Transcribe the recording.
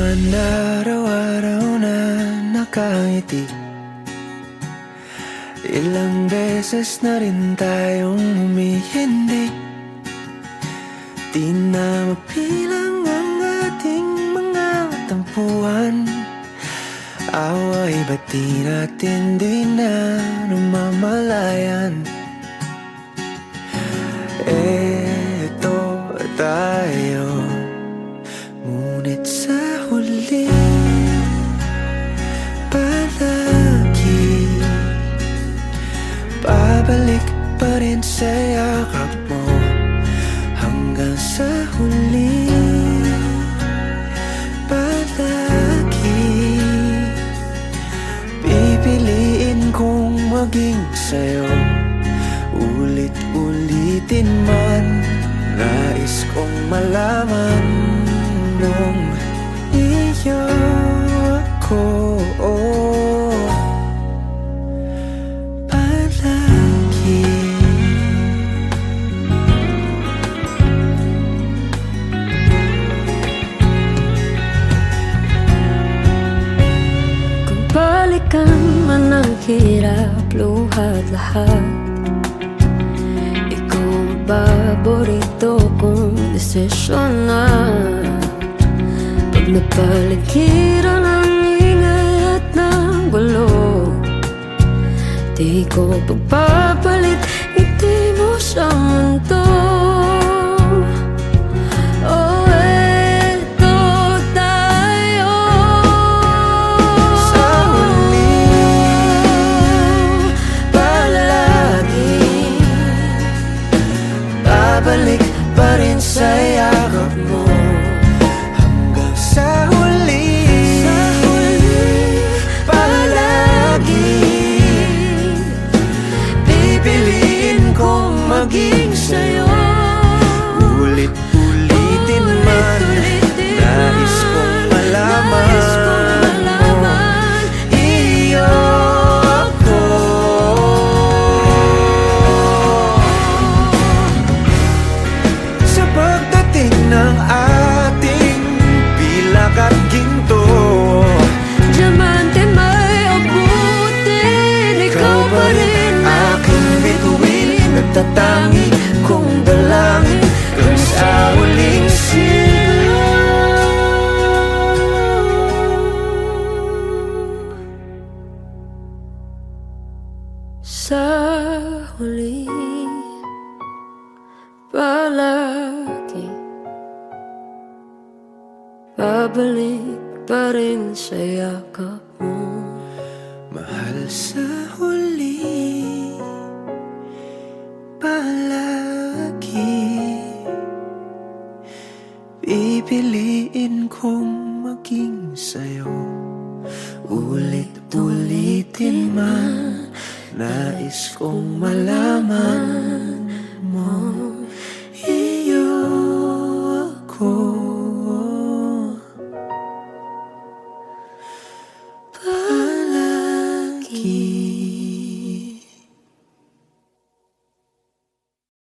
naman araw-araw na nakangiti. Ilang beses na rin tayong humihindi. Di na mapilang ang ating mga tampuhan. Away ba't di natin di na namamalayan? Eto tayo, ngunit sa huli palagi babalik pa rin sa yakap mo. Hanggang sa huli palagi pipiliin kong maging sa'yo. Ulit-ulitin man, nais kong malaman mong iyo ako. Palagi kung balikan man ang hirap, luhat lahat, paborito kong desisyon na. Pag napaligiran ang ingay at ng gulo, di ko pagpapalit ngiti mo sa mundo. Oh, eto tayo sa huli palagi babalik pa rin sa yakap mo. Hanggang sa huli palagi pipiliin kong maging sa'yo. Ulit-ulitin man, nais kong malaman iyo ako. Sa pagdating ng ating pilak at ginto, diamante may abutin, ikaw pa rin aking bituin. Nagtatangi kong dalangin kung sa huling sa huli palagi babalik pa rin sa yakap mo. mahal. Sa huli palagi pipiliin kong maging sa'yo. Ulit-ulitin man, nais kong malaman